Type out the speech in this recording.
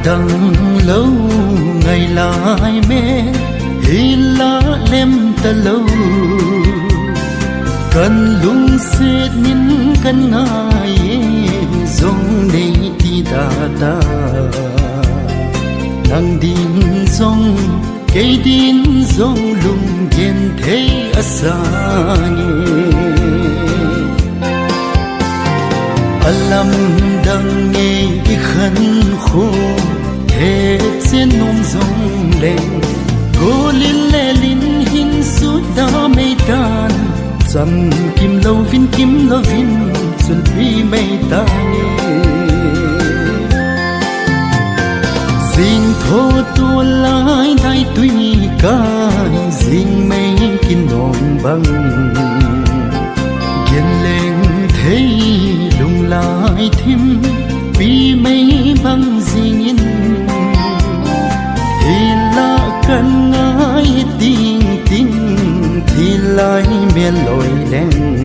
đằng lâu ngày lại mê hi lá lem ta lâu cần lung xét nhìn cần ngài dòng này thì ta nang din dòng cây din dòng lung gen thấy asani alam đằng nghe khăn khô thế trên nôm dòng đèn cô linh lệ linh hin suốt đã mây tan dầm kim lâu vin xuân bi mây tan dinh thô tua lái thay tuy ca dinh mây kinh nồng băng kiên lên thấy lung lại thêm bi mây băng dinh thì là cần ngái tình tình thì lại miền lối đen